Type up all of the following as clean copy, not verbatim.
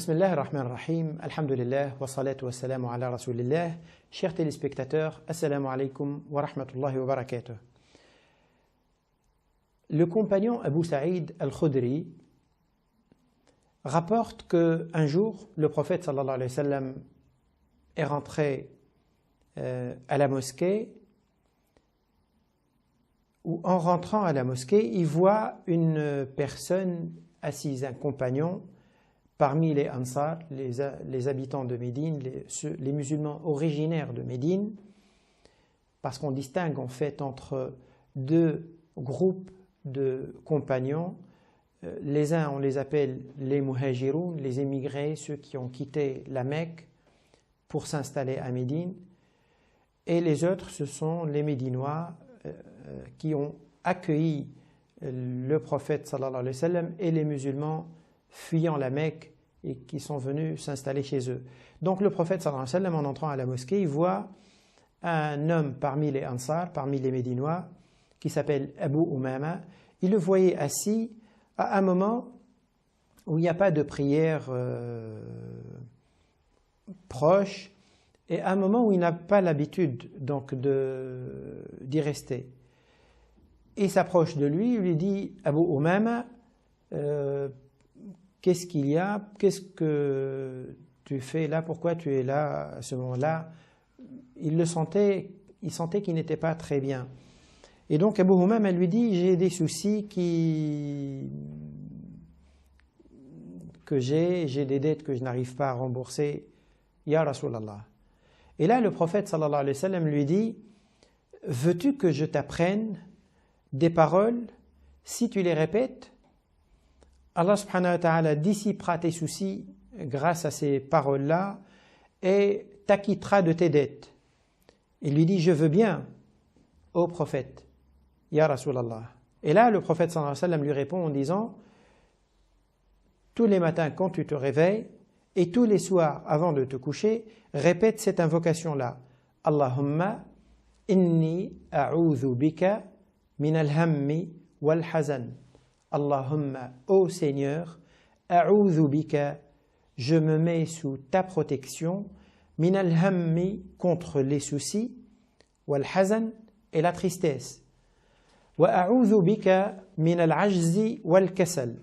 Bismillah ar-Rahman ar-Rahim, alhamdulillah, wa salatu wa salamu ala rasulillah. Chers téléspectateurs, assalamu alaikum wa rahmatullahi wa barakatuh. Le compagnon Abu Sa'id al-Khudri rapporte qu'un jour, le prophète sallallahu alayhi wa sallam est rentré à la mosquée, où en rentrant à la mosquée, il voit une personne assise, un compagnon, parmi les Ansar, les habitants de Médine, les musulmans originaires de Médine, parce qu'on distingue en fait entre deux groupes de compagnons. Les uns, on les appelle les muhajiroun, les émigrés, ceux qui ont quitté la Mecque pour s'installer à Médine, et les autres, ce sont les Médinois qui ont accueilli le prophète sallallahu alayhi wa sallam et les musulmans fuyant la Mecque et qui sont venus s'installer chez eux. Donc le prophète sallallahu alayhi wa sallam, en entrant à la mosquée, il voit un homme parmi les Ansar, parmi les Médinois, qui s'appelle Abu Umama. Il le voyait assis à un moment où il n'y a pas de prière proche, et à un moment où il n'a pas l'habitude donc d'y rester. Il s'approche de lui, il lui dit « Abu Umama, qu'est-ce qu'il y a? Qu'est-ce que tu fais là? Pourquoi tu es là à ce moment-là » Il sentait qu'il n'était pas très bien. Et donc Abu Umama lui dit « J'ai des soucis que j'ai des dettes que je n'arrive pas à rembourser. Ya Rasulallah. » Et là, le prophète sallallahu alayhi wa sallam lui dit « Veux-tu que je t'apprenne des paroles, si tu les répètes, Allah subhanahu wa ta'ala dissipera tes soucis grâce à ces paroles-là et t'acquittera de tes dettes. » Il lui dit « Je veux bien, ô prophète, ya Rasulallah. » Et là, le prophète sallallahu alayhi wa sallam lui répond en disant « Tous les matins quand tu te réveilles et tous les soirs avant de te coucher, répète cette invocation-là. Allahumma inni a'udhu bika min al-hammi wal-hazan. Allahumma, ô Seigneur, a'udhu bika, je me mets sous ta protection, min al-hammi, contre les soucis, wal-hazan, et la tristesse. Wa a'udhu bika min al-ajzi wal-kasal.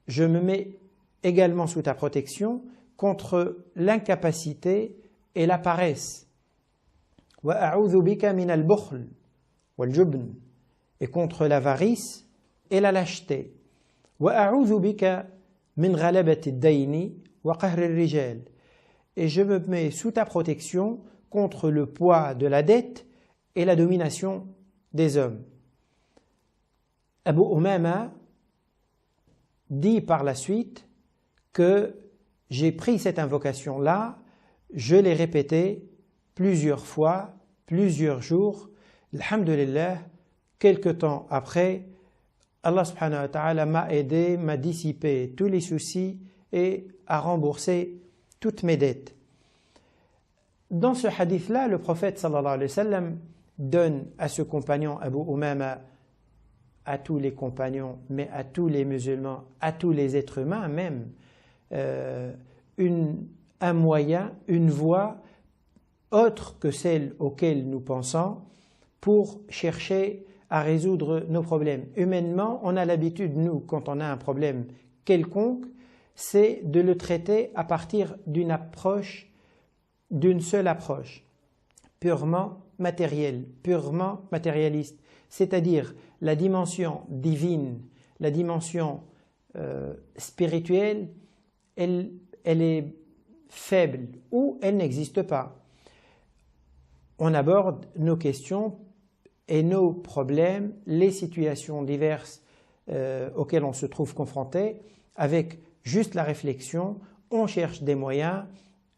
Je me mets également sous ta protection contre l'incapacité et la paresse. Wa a'udhu bika min al-bukhl wal-jubn, et contre l'avarice et la lâcheté. Wa a'udhu bika min ghalabati ad-dayni wa qahri ar-rijal. Et je me mets sous ta protection contre le poids de la dette et la domination des hommes. Abu Umama dit par la suite que j'ai pris cette invocation-là, je l'ai répétée plusieurs fois, plusieurs jours. Alhamdulillah, quelque temps après, Allah subhanahu wa ta'ala m'a aidé, m'a dissipé tous les soucis et a remboursé toutes mes dettes. Dans ce hadith-là, le prophète sallallahu alayhi wa sallam donne à ce compagnon Abu Umama, à tous les compagnons, mais à tous les musulmans, à tous les êtres humains même, un moyen, une voie autre que celle auquel nous pensons pour chercher à résoudre nos problèmes. Humainement, on a l'habitude, nous, quand on a un problème quelconque, c'est de le traiter à partir d'une approche, d'une seule approche, purement matérielle, purement matérialiste, c'est-à-dire la dimension divine, la dimension spirituelle, elle est faible ou elle n'existe pas. On aborde nos questions et nos problèmes, les situations diverses auxquelles on se trouve confronté, avec juste la réflexion, on cherche des moyens,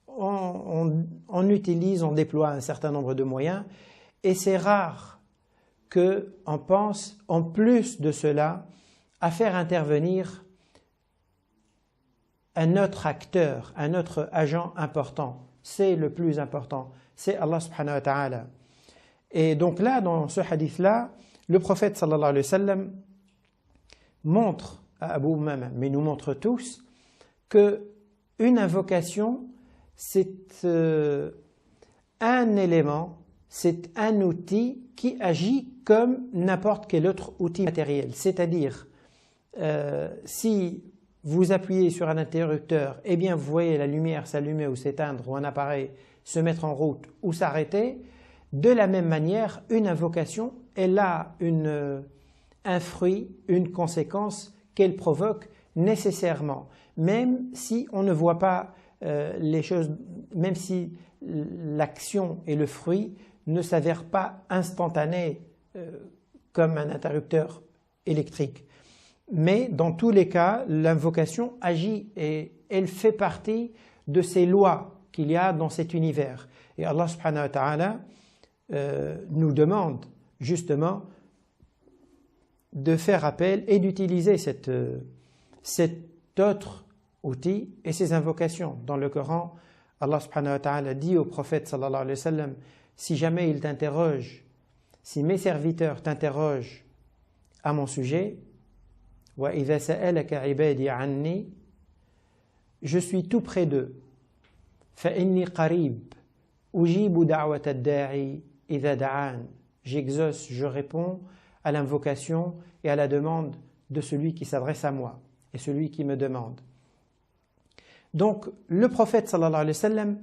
on utilise, on déploie un certain nombre de moyens, et c'est rare qu'on pense, en plus de cela, à faire intervenir un autre acteur, un autre agent important. C'est le plus important, c'est Allah subhanahu wa ta'ala. Et donc là, dans ce hadith-là, le prophète sallallahu alayhi wa sallam montre à Abu Umama, mais nous montre tous, que une invocation, c'est un élément, c'est un outil qui agit comme n'importe quel autre outil matériel. C'est-à-dire, si vous appuyez sur un interrupteur, eh bien vous voyez la lumière s'allumer ou s'éteindre ou un appareil se mettre en route ou s'arrêter. De la même manière, une invocation, elle a un fruit, une conséquence qu'elle provoque nécessairement, même si on ne voit pas les choses, même si l'action et le fruit ne s'avèrent pas instantanés comme un interrupteur électrique. Mais dans tous les cas, l'invocation agit et elle fait partie de ces lois qu'il y a dans cet univers. Et Allah subhanahu wa ta'ala nous demande justement de faire appel et d'utiliser cet autre outil et ces invocations. Dans le Coran, Allah subhanahu wa ta'ala dit au prophète sallallahu alayhi wa sallam, si jamais il t'interroge, si mes serviteurs t'interrogent à mon sujet, وَإِذَا سَأَلَكَ عِبَادِي عَنِّي, je suis tout près d'eux. فَإِنِّي قَرِيبٌ أُجِيبُ دَعْوَةَ الدَّاعِي إِذَا دَعَانِ. J'exauce, je réponds à l'invocation et à la demande de celui qui s'adresse à moi et celui qui me demande. Donc, le prophète sallallahu alayhi wa sallam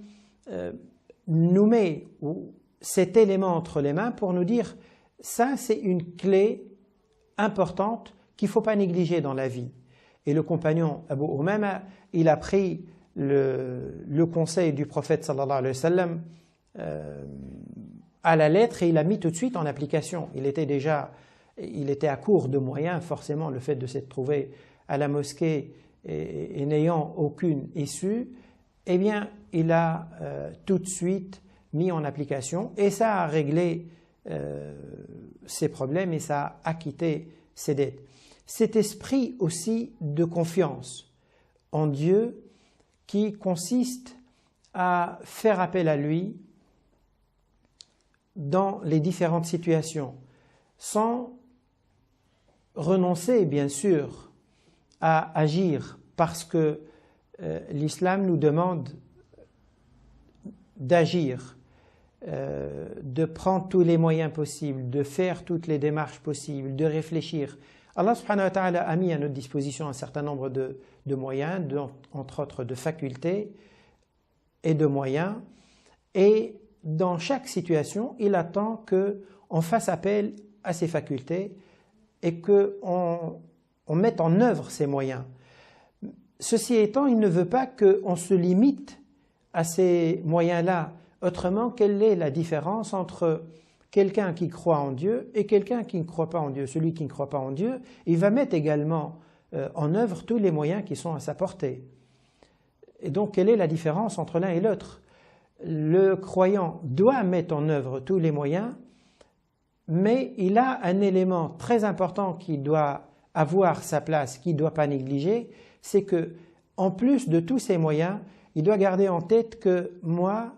nous met cet élément entre les mains pour nous dire ça, c'est une clé importante qu'il ne faut pas négliger dans la vie. Et le compagnon Abu Umama, il a pris le conseil du prophète sallallahu alayhi wa sallam à la lettre et il l'a mis tout de suite en application. Il était à court de moyens, forcément, le fait de s'être trouvé à la mosquée et n'ayant aucune issue, eh bien, il a tout de suite mis en application et ça a réglé ses problèmes et ça a acquitté ses dettes. Cet esprit aussi de confiance en Dieu qui consiste à faire appel à lui dans les différentes situations, sans renoncer bien sûr à agir parce que l'islam nous demande d'agir, de prendre tous les moyens possibles, de faire toutes les démarches possibles, de réfléchir. Allah subhanahu wa ta'ala a mis à notre disposition un certain nombre de moyens, entre autres de facultés et de moyens, et dans chaque situation, il attend qu'on fasse appel à ces facultés et qu'on mette en œuvre ces moyens. Ceci étant, il ne veut pas qu'on se limite à ces moyens-là. Autrement, quelle est la différence entre quelqu'un qui croit en Dieu et quelqu'un qui ne croit pas en Dieu? Celui qui ne croit pas en Dieu, il va mettre également en œuvre tous les moyens qui sont à sa portée. Et donc, quelle est la différence entre l'un et l'autre? Le croyant doit mettre en œuvre tous les moyens, mais il a un élément très important qui doit avoir sa place, qu'il ne doit pas négliger, c'est que, en plus de tous ces moyens, il doit garder en tête que moi,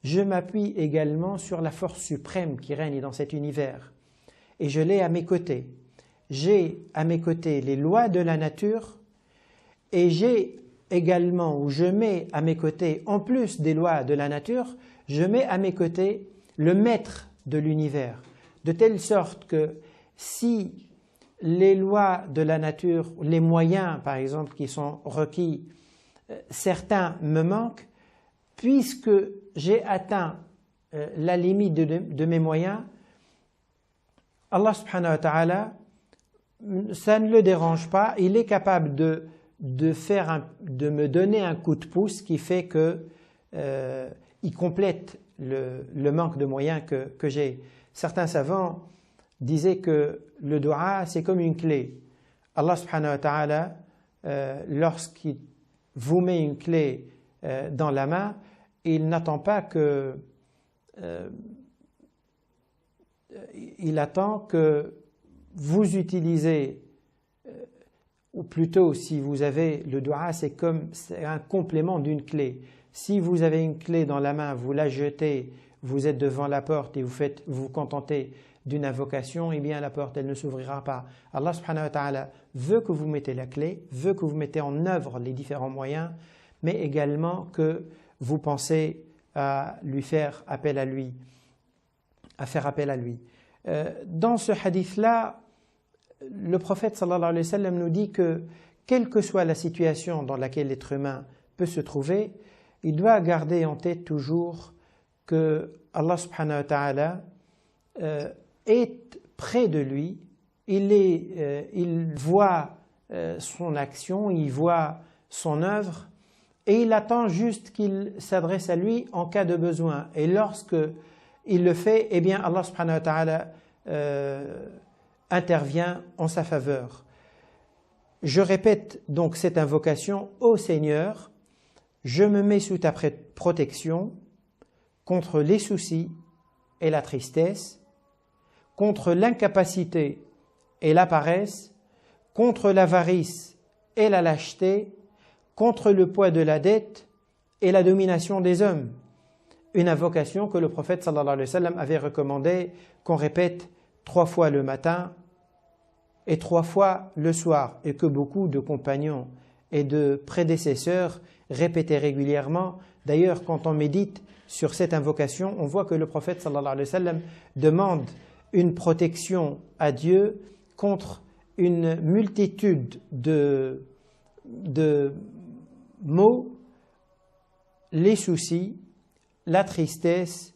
je m'appuie également sur la force suprême qui règne dans cet univers. Et je l'ai à mes côtés. J'ai à mes côtés les lois de la nature et j'ai également, ou je mets à mes côtés, en plus des lois de la nature, je mets à mes côtés le maître de l'univers. De telle sorte que si les lois de la nature, les moyens par exemple qui sont requis, certains me manquent, puisque j'ai atteint la limite de mes moyens, Allah subhanahu wa ta'ala, ça ne le dérange pas, il est capable de me donner un coup de pouce qui fait qu'il complète le manque de moyens que j'ai. Certains savants disaient que le dua, c'est comme une clé. Allah subhanahu wa ta'ala, lorsqu'il vous met une clé dans la main, il n'attend pas il attend que vous utilisez, ou plutôt si vous avez le dua, c'est un complément d'une clé. Si vous avez une clé dans la main, vous la jetez, vous êtes devant la porte et vous vous contentez d'une invocation, eh bien la porte elle ne s'ouvrira pas. Allah subhanahu wa ta'ala veut que vous mettez la clé, veut que vous mettez en œuvre les différents moyens, mais également que vous pensez à lui faire appel à lui, à faire appel à lui. Dans ce hadith-là, le prophète sallallahu alayhi wa sallam nous dit que quelle que soit la situation dans laquelle l'être humain peut se trouver, il doit garder en tête toujours que Allah subhanahu wa ta'ala est près de lui, il voit son action, il voit son œuvre et il attend juste qu'il s'adresse à lui en cas de besoin. Et lorsque il le fait, eh bien Allah subhanahu wa ta'ala intervient en sa faveur. Je répète donc cette invocation: ô Seigneur, je me mets sous ta protection contre les soucis et la tristesse, contre l'incapacité et la paresse, contre l'avarice et la lâcheté, contre le poids de la dette et la domination des hommes. Une invocation que le prophète sallallahu alayhi wa sallam avait recommandé qu'on répète 3 fois le matin et 3 fois le soir, et que beaucoup de compagnons et de prédécesseurs répétaient régulièrement. D'ailleurs, quand on médite sur cette invocation, on voit que le prophète sallallahu alayhi wa sallam demande une protection à Dieu contre une multitude de maux, les soucis, la tristesse,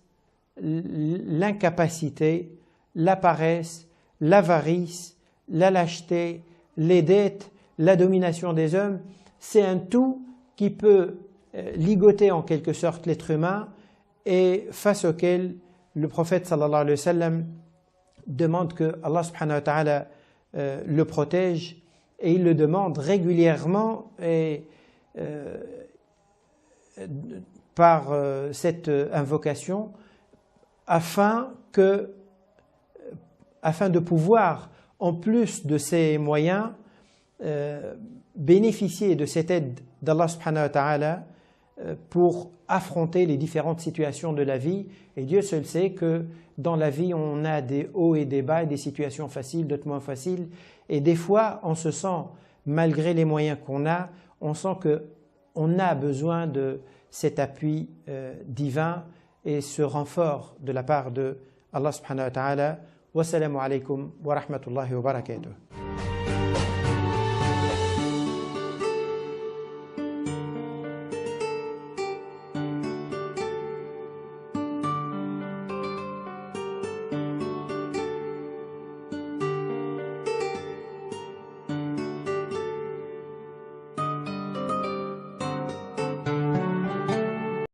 l'incapacité, la paresse, l'avarice, la lâcheté, les dettes, la domination des hommes. C'est un tout qui peut ligoter en quelque sorte l'être humain et face auquel le prophète sallallahu alayhi wa sallam demande que Allah subhanahu wa ta'ala le protège, et il le demande régulièrement et par cette invocation afin de pouvoir, en plus de ses moyens, bénéficier de cette aide d'Allah subhanahu wa ta'ala pour affronter les différentes situations de la vie. Et Dieu seul sait que dans la vie, on a des hauts et des bas, des situations faciles, d'autres moins faciles. Et des fois, on se sent, malgré les moyens qu'on a, on sent qu'on a besoin de cet appui divin et ce renfort de la part de Allah subhanahu wa ta'ala. Wassalamu alaikum wa rahmatullahi wa barakatuh.